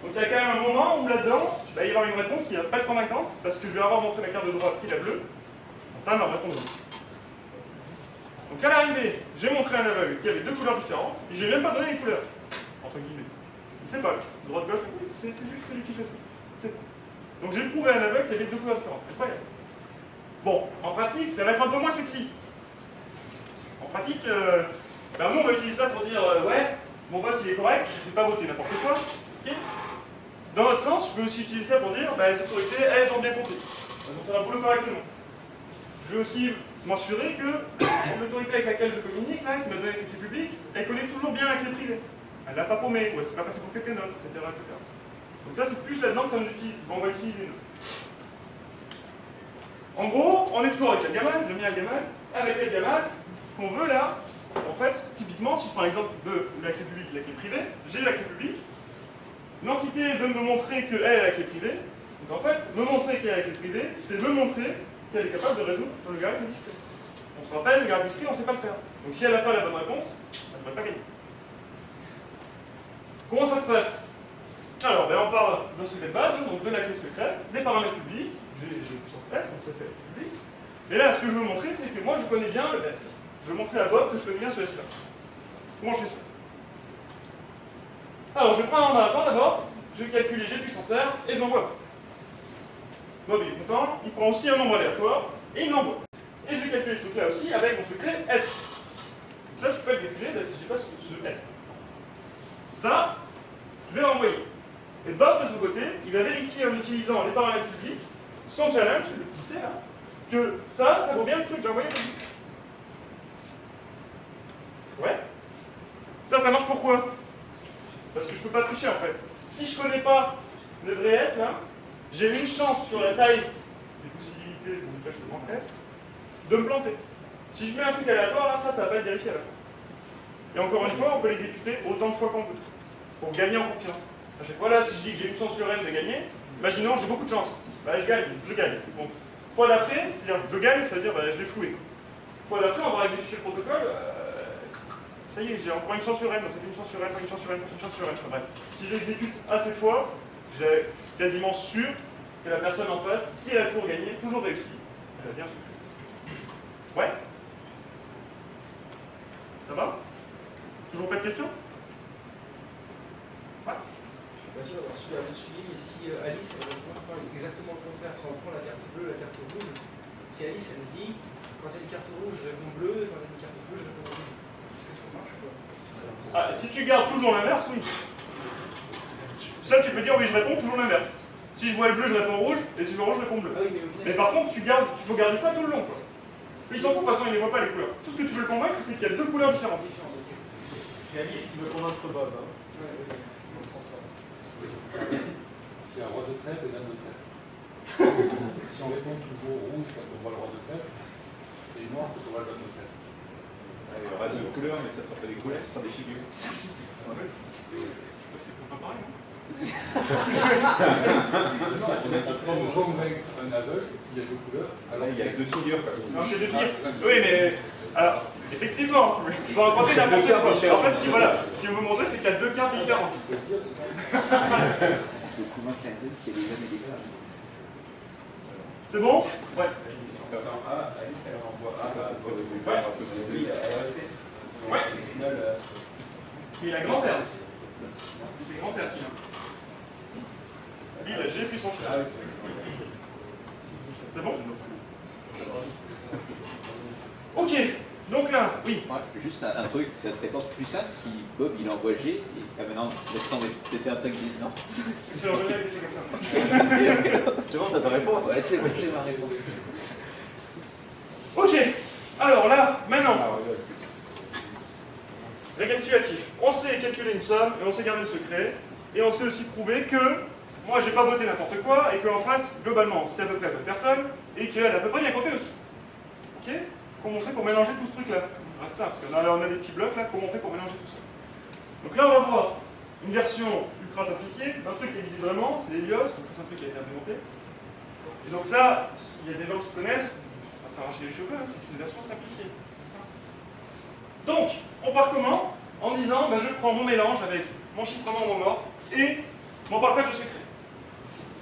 Donc il y a quand même un moment où là-dedans, il va y avoir une réponse qui va pas être convaincante, parce que je vais avoir montré la carte de droite qui est la bleue, en train de me répondre. Donc à l'arrivée, j'ai montré à un aveugle qui avait deux couleurs différentes, et je n'ai même pas donné les couleurs, entre guillemets. Il sait pas, droite-gauche, c'est juste celui qui choisit. C'est tout. Donc j'ai prouvé à un aveugle qu'il y avait deux couleurs différentes. Incroyable. Bon, en pratique, ça va être un peu moins sexy. En pratique, ben nous on va utiliser ça pour dire ouais, mon vote il est correct, je ne vais pas voter n'importe quoi. Okay. Dans l'autre sens, je peux aussi utiliser ça pour dire ben, les autorités, elles ont bien compté. Elles ont fait un boulot correctement. Je vais aussi m'assurer que l'autorité avec laquelle je communique, là, qui m'a donné cette clé publique, elle connaît toujours bien la clé privée. Elle ne l'a pas paumée, ou elle ne s'est pas passée pour quelqu'un d'autre, etc., etc. Donc ça, c'est plus là-dedans que ça nous utilise. On va l'utiliser nous. En gros, on est toujours avec Elgamal, je mets Elgamal. Avec Elgamal, ce qu'on veut là, en fait, typiquement, si je prends l'exemple de la clé publique et la clé privée, j'ai la clé publique. L'entité veut me montrer qu'elle a la clé privée. Donc en fait, me montrer qu'elle a la clé privée, c'est me montrer qu'elle est capable de résoudre le logarithme discret. On se rappelle, le logarithme discret, on ne sait pas le faire. Donc si elle n'a pas la bonne réponse, elle ne va pas gagner. Comment ça se passe? Alors, ben, on parle d'un secret de base, donc de la clé secrète, des paramètres publics, j'ai puissance S, donc ça c'est la clé publique. Mais là, ce que je veux montrer, c'est que moi je connais bien le S. Je veux montrer à Bob que je connais bien ce S-là. Comment je fais ça? Alors, je fais un marathon d'abord, je vais calculer G puissance R et je l'envoie. Bob il est content, il prend aussi un nombre aléatoire et il l'envoie. Et je vais calculer ce truc-là aussi avec mon secret S. Ça, je peux pas le calculer si je n'ai pas ce S. Ça, je vais l'envoyer. Et Bob, de son côté, il va vérifier en utilisant les paramètres publics, son challenge, le petit C là, que ça vaut bien le truc que j'ai envoyé. Ouais. Ça marche pourquoi? Parce que je ne peux pas tricher en fait. Si je ne connais pas le vrai S là, j'ai une chance sur la taille des possibilités de tâche de grand S de me planter. Si je mets un truc aléatoire là, ça va pas être vérifié à la fin. Et encore une fois, on peut l'exécuter autant de fois qu'on veut. Pour gagner en confiance. À chaque fois là, si je dis que j'ai une chance sur n de gagner, imaginons j'ai beaucoup de chance. Bah, je gagne. Bon. Fois d'après, c'est-à-dire je gagne, ça veut dire bah, je l'ai floué. Fois d'après, on va exécuter le protocole. Ça y est, j'ai encore une chance sur n, donc ça fait une chance sur n, une chance sur n, une chance sur n. Enfin, bref. Si je l'exécute assez de fois, j'ai quasiment sûr que la personne en face, si elle a toujours gagné, toujours réussi, elle a bien su. Ouais? Ça va? Toujours pas de questions? Ouais? Je suis pas sûr d'avoir super bien suivi, mais si Alice elle répond exactement le contraire, si on prend la carte bleue, la carte rouge, si Alice elle se dit quand il y a une carte rouge, je réponds bleu, et quand il y a une carte bleue, je réponds rouge. Est-ce que ça marche ou pas? Ah, si tu gardes toujours l'inverse, oui. Ça, tu peux dire oui, je réponds toujours l'inverse. Si je vois le bleu, je réponds rouge, et si je vois rouge, je réponds bleu. Ah oui, mais au final, Mais par contre, tu faut garder ça tout le long, quoi. Ils s'en foutent, de toute façon, ils ne voient pas les couleurs. Tout ce que tu veux le convaincre, c'est qu'il y a deux couleurs différentes. C'est Alice qui veut convaincre Bob. Hein. C'est un roi de trèfle et dame de trèfle. Si on répond toujours rouge quand on voit le roi de trèfle, et noir quand on voit le dame de trèfle. Il y aura deux couleurs, mais ça sera pas des couleurs, ça sera des figures. C'est pas pareil, non? On convainc un aveugle qu'il y a deux couleurs, alors Il y a deux figures. Non, c'est deux figures. Oui, mais. Alors, effectivement, je vais raconter n'importe quoi. En fait, voilà, ce qu'il veut vous montrer, c'est qu'il y a deux cartes différentes. Le couvent clin d'œil, c'est les hommes et les femmes. C'est bon? Ouais. Alice, elle envoie. Ouais. Il a grand R. C'est grand R qui a. Lui, il a G puissance 6. C'est bon? Ok. Donc là, oui. Ouais, juste un truc, ça serait pas plus simple si Bob il envoie G et maintenant laisse tomber. C'était un truc non. C'est leur génial, c'est comme ça. C'est bon, t'as ta réponse. Ouais, c'est ma réponse. Ok. Alors là, maintenant. Récapitulatif. On sait calculer une somme et on sait garder le secret. Et on sait aussi prouver que moi j'ai pas voté n'importe quoi et qu'en face, globalement, c'est à peu près la bonne personne et qu'elle a à peu près bien compté aussi. Ok? Comment on fait pour mélanger tout ce truc-là? C'est ça, parce qu'on a des petits blocs là, comment on fait pour mélanger tout ça? Donc là, on va voir une version ultra simplifiée d'un truc qui existe vraiment, c'est Helios, donc c'est un truc qui a été implémenté. Et donc ça, il y a des gens qui connaissent, ça s'arracher les cheveux, hein, c'est une version simplifiée. Donc, on part comment? En disant, ben, je prends mon mélange avec mon chiffrement homomorphe et mon partage de secret.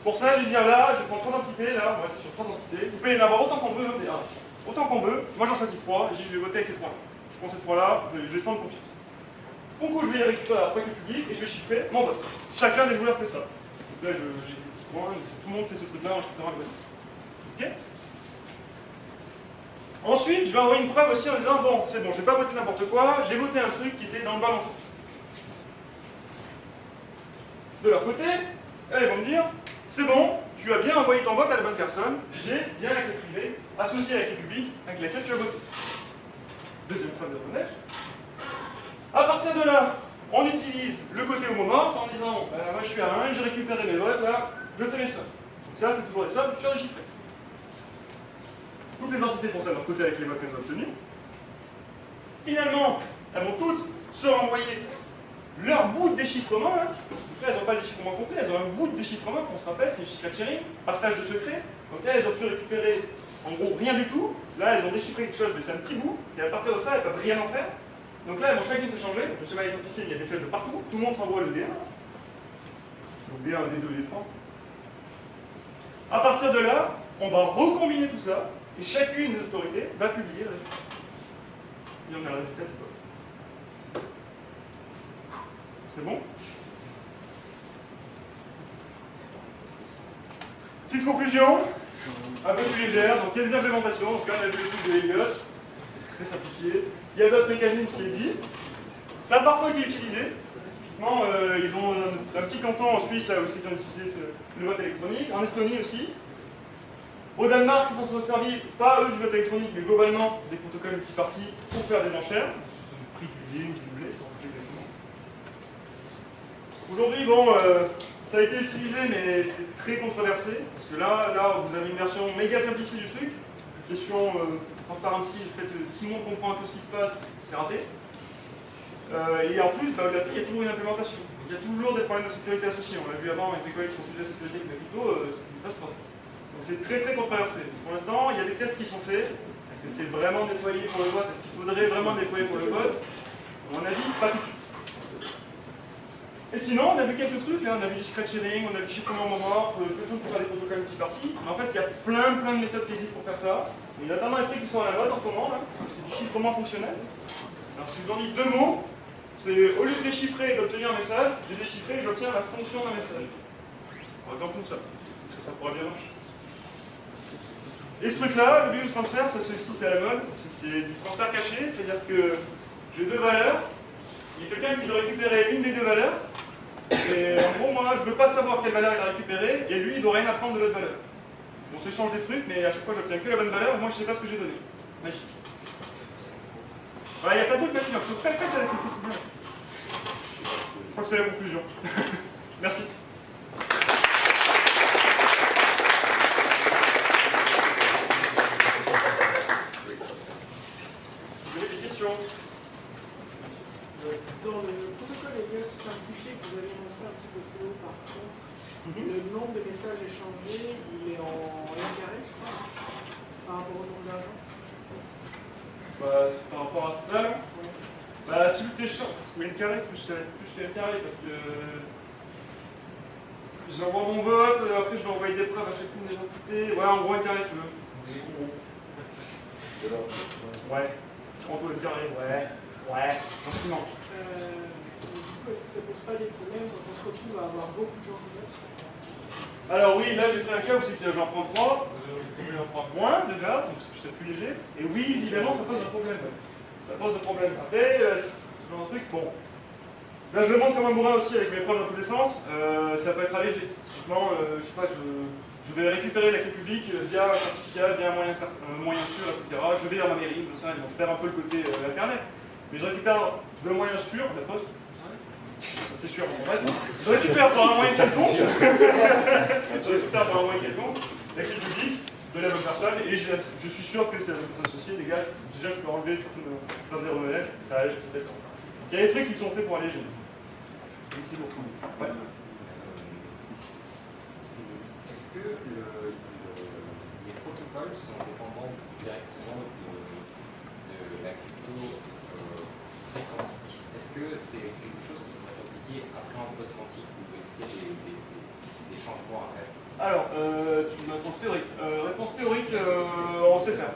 Pour ça, je vais dire là, je prends 3 entités, là, on va rester sur 3 entités. Vous pouvez y en avoir autant qu'on veut, hein, autant qu'on veut. Moi, j'en choisis 3, et je dis, je vais voter avec ces 3 là. Je prends ces 3 là, je les sens de confiance. Au coup, je vais les récupérer après le public et je vais chiffrer mon vote. Chacun des joueurs fait ça. Donc là, j'ai des petits points, donc tout le monde fait ce truc-là en récupérant le vote. Ok? Ensuite, je vais envoyer une preuve aussi en disant, bon, c'est bon, j'ai pas voté n'importe quoi, j'ai voté un truc qui était dans le balanceur. De leur côté, ils vont me dire, c'est bon, tu as bien envoyé ton vote à la bonne personne, j'ai bien la clé privée, associée à la clé publique, avec laquelle tu as voté. Deuxième preuve de neige. À partir de là, on utilise le côté homomorphe en disant, moi je suis à 1, j'ai récupéré mes votes, là, je fais les sommes. Donc ça, c'est toujours les sommes sur les chiffrés. Toutes les entités font ça de leur côté avec les votes qu'elles ont obtenus. Finalement, elles vont toutes se renvoyer leur bout de déchiffrement. Là, elles n'ont pas le déchiffrement complet, elles ont un bout de déchiffrement, qu'on se rappelle, c'est du secret sharing, partage de secrets. Donc là, elles ont pu récupérer, en gros, rien du tout. Là, elles ont déchiffré quelque chose, mais c'est un petit bout. Et à partir de ça, elles ne peuvent rien en faire. Donc là, elles vont chacune s'échanger. Le schéma est simplifié, il y a des flèches de partout. Tout le monde s'envoie le D1. Donc D1, D2, D3. À partir de là, on va recombiner tout ça. Et chacune des autorités va publier le résultat. Et on a le résultat du vote. C'est bon? Petite conclusion, un peu plus légère. Donc il y a des implémentations. Donc là, on a vu le truc de Helios, très simplifié. Il y a d'autres mécanismes qui existent. Ça a parfois été utilisé. Typiquement, ils ont un petit canton en Suisse là aussi qui ont utilisé le vote électronique. En Estonie aussi. Au Danemark, ils s'en sont servis, pas eux du vote électronique, mais globalement des protocoles multipartis pour faire des enchères. Du prix du blé, du blé, exactement. Aujourd'hui, bon, ça a été utilisé, mais c'est très controversé, parce que là, vous avez une version méga simplifiée du truc. Question transparency, le fait que tout le monde comprend un peu ce qui se passe, c'est raté. Et en plus, au-delà de ça, il y a toujours une implémentation. Donc, il y a toujours des problèmes de sécurité associés. On l'a vu avant avec les collègues qui ont fait de la sécurité avec la crypto, c'est une catastrophe. Donc c'est très très controversé. Pour l'instant, il y a des tests qui sont faits. Est-ce que c'est vraiment déployé pour le vote? Est-ce qu'il faudrait vraiment déployer pour le vote? À mon avis, pas tout de suite. Et sinon, on a vu quelques trucs, là. On a vu du scratch sharing, on a vu du chiffrement homomorphe, tout pour faire des protocoles multiparties. Mais en fait, il y a plein de méthodes qui existent pour faire ça. Il y a notamment des trucs qui sont à la mode en ce moment, là. C'est du chiffrement fonctionnel. Alors si je vous en dis 2 mots, c'est au lieu de déchiffrer et d'obtenir un message, j'ai déchiffré et j'obtiens la fonction d'un message. Par exemple, comme ça. Donc ça pourrait bien marcher. Et ce truc-là, le BIOS transfert, ça aussi c'est à la mode, c'est du transfert caché, c'est-à-dire que j'ai 2 valeurs, il y a quelqu'un qui veut récupérer une des 2 valeurs, et en gros moi je ne veux pas savoir quelle valeur il a récupérée, et lui il ne doit rien apprendre de l'autre valeur. On s'échange des trucs, mais à chaque fois j'obtiens que la bonne valeur, moi je ne sais pas ce que j'ai donné. Magique. Voilà, il n'y a pas d'autres machines, il faut très très avec c'est bien. Je crois que c'est la conclusion. Merci. Dans le protocole Helios simplifié que vous avez montré un petit peu plus haut par est chiant. Ou n carré plus n carré, parce que j'envoie mon vote, après je dois envoyer des preuves à chacune des entités. Ouais, en gros n carré, tu veux. Ouais. En gros n carré, ouais. Ouais. Gentiment. Est-ce que ça pose pas des problèmes quand on se retrouve à avoir beaucoup de gens qui votent? Alors oui, là j'ai pris un cas où c'est que j'en prends 3, j'en prends moins déjà, donc c'est plus léger. Et oui, évidemment, ça pose un problème. Ça pose un problème. Après, c'est genre un truc, bon. Là je demande comme un bourrin aussi avec mes preuves dans tous les sens, ça peut être allégé. Typiquement, je sais pas, je vais récupérer la clé publique via un certificat, via un moyen sûr, etc. Je vais à ma mairie, je perds un peu le côté internet. Mais je récupère le moyen sûr, la poste. Ça, c'est sûr. En fait, je récupère par un moyen quelconque, la clé publique de la bonne personne et je suis sûr que c'est la bonne personne associée, dégage. Déjà, je peux enlever certains relèges, ça allège peut-être. Il y a des trucs qui sont faits pour alléger. Donc, c'est pour tout. Ouais. Est-ce que les protocoles sont dépendants directement de la crypto fréquente? Est-ce que c'est quelque chose qui pourrait s'appliquer après en post-quantique ou est-ce qu'il y a des changements à faire? Alors, tu m'as réponse théorique. Réponse théorique, on sait faire.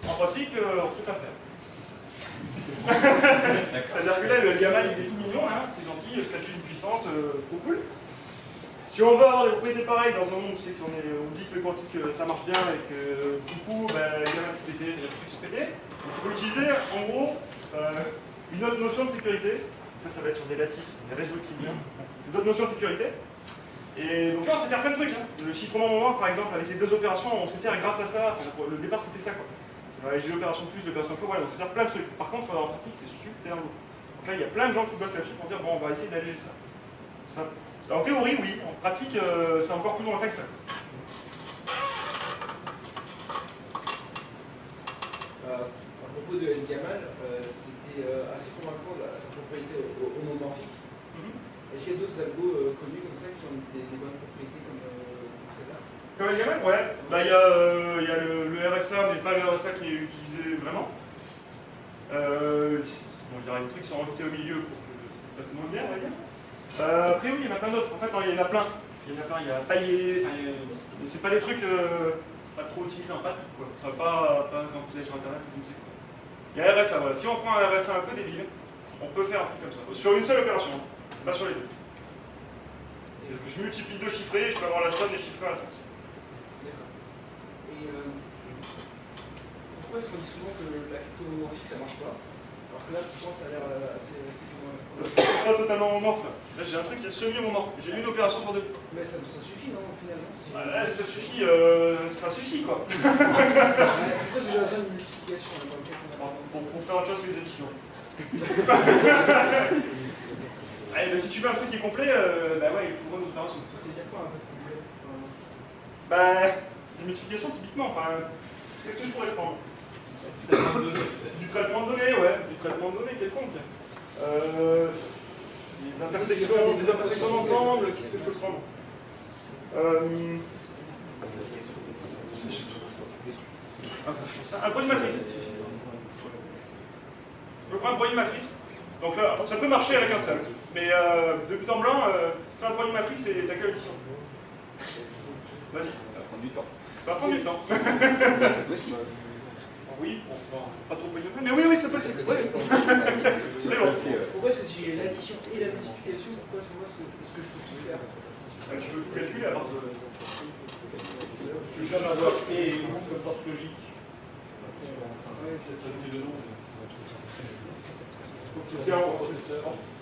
En pratique, on sait pas faire. C'est-à-dire que là, le gamin, il est tout mignon, hein, c'est gentil, je calcule une puissance, trop cool. Si on veut avoir des propriétés pareilles dans un monde où on dit que le quantique ça marche bien et que du coup, ben, les gamins se péter, les trucs se péter, donc il faut utiliser en gros une autre notion de sécurité. Ça va être sur des lattices, des réseaux qui viennent. C'est d'autres notions de sécurité. Et donc là, on sait faire plein de trucs. Hein. Le chiffrement moment, par exemple, avec les deux opérations, on sait faire grâce à ça. Enfin, le départ, c'était ça, quoi. J'ai l'opération plus, l'opération faux, voilà, on sait faire plein de trucs. Par contre, en pratique, c'est super lourd. Donc là, il y a plein de gens qui bossent là-dessus pour dire, bon, on va essayer d'alléger ça. En théorie, oui. En pratique, c'est encore plus lointain que ça. À propos de El Gamal, c'était assez convaincant sa propriété homomorphique. Est-ce qu'il y a d'autres algos connus comme ça qui ont des bonnes propriétés comme celle-là? Comme El Gamal, ouais. Bah, il y a le RSA, mais pas le RSA qui est utilisé vraiment. Bon, il y aura des trucs qui sont rajoutés au milieu pour que ça se passe moins bien, on va dire. Après, oui, il y en a plein d'autres. En fait, il y en a plein. Il y a Paillé, mais c'est pas des trucs pas trop utilisés en pratique, quoi. Enfin, pas quand vous allez sur Internet ou je ne sais quoi. Il y a RSA, voilà. Si on prend un RSA un peu débile, on peut faire un truc comme ça. Sur une seule opération, hein. Pas sur les deux. C'est-à-dire que je multiplie deux chiffrés et je peux avoir la somme des chiffrés à la sortie. D'accord. Et pourquoi est-ce qu'on dit souvent que la cryptomorphique ça marche pas? Alors que là, pourtant, ça a l'air assez Parce que c'est pas totalement homomorphe. Là, j'ai un truc qui est semi-homomorphe. J'ai une opération sur deux. Mais ça suffit, non, finalement si... Là, ça suffit, quoi. Pourquoi j'ai besoin d'une multiplication Pour faire autre chose que les additions. Allez, bah, si tu veux un truc qui est complet, bah ouais, il faut une opération. C'est exactement un peu complet. Bah, des multiplications typiquement, enfin, qu'est-ce que je pourrais prendre? Du traitement de données, ouais, du traitement de données quelconque. Des intersections d'ensemble, qu'est-ce que je peux prendre? Un produit de matrice. Je prends un produit de matrice. Donc là, ça peut marcher avec un seul. Mais de but en blanc, si tu as un produit de matrice, c'est ta coalition. Vas-y. Ça va prendre du temps. Ça va prendre du temps. C'est possible. Oui, bon, pas trop payé, mais oui, c'est possible. Ouais. C'est long. Pourquoi est-ce que si j'ai l'addition et la multiplication, pourquoi est-ce que je peux tout faire? Tu veux tout calculer à partir de... Tu cherches un bloc et une porte logique.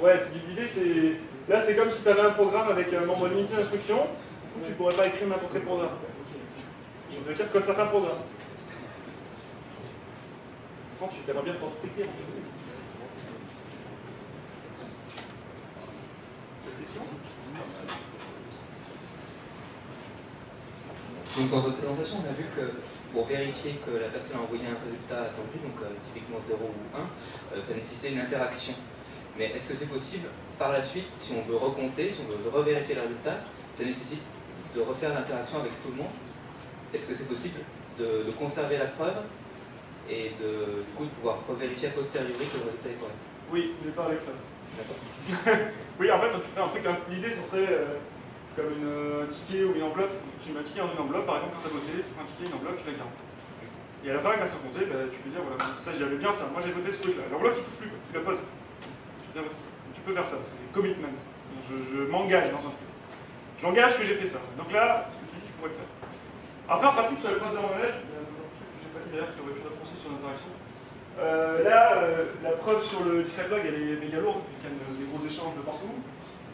Ouais, l'idée c'est... Là c'est comme si tu avais un programme avec un nombre limité d'instructions, tu ne pourrais pas écrire n'importe quel programme. Je veux dire que certains programmes. Quand tu t'aimerais bien te écrire. Donc dans votre présentation, on a vu que pour vérifier que la personne a envoyé un résultat attendu, donc typiquement 0 ou 1, ça nécessitait une interaction. Mais est-ce que c'est possible par la suite, si on veut recompter, si on veut revérifier le résultat, ça nécessite de refaire l'interaction avec tout le monde? Est-ce que c'est possible de conserver la preuve et du coup de pouvoir revérifier a posteriori que le résultat est correct? Oui, mais pas avec ça. D'accord. Oui, en fait, quand tu fais un truc, l'idée, ce serait comme un ticket ou une enveloppe. Tu mets un ticket dans une enveloppe, par exemple, quand tu as voté, tu prends un ticket, une enveloppe, tu la gardes. Et à la fin, quand ça compter, bah, tu peux dire, voilà, ça, j'avais bien ça. Moi, j'ai voté ce truc-là. L'enveloppe, tu touches plus, quoi. Tu la poses. J'ai bien voté ça. Donc, tu peux faire ça. C'est des commitments. Je m'engage dans un truc. J'engage que j'ai fait ça. Donc là, ce que tu dis, tu pourrais le faire. Après, en pratique, sur les points zéro relève, il y a un truc que j'ai pas dit d'ailleurs qui aurait pu répondre sur l'interaction. La preuve sur le discrete log, elle est méga lourde, vu qu'il y a des gros échanges de partout.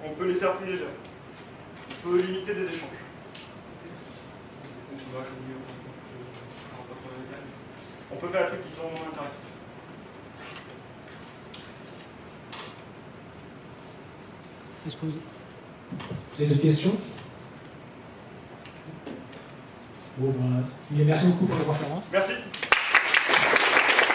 On peut les faire plus légères. On peut limiter des échanges. On peut faire des trucs qui sont interactifs. Est-ce que vous avez d'autres questions? Bon, ben, merci beaucoup pour la conférence. Merci.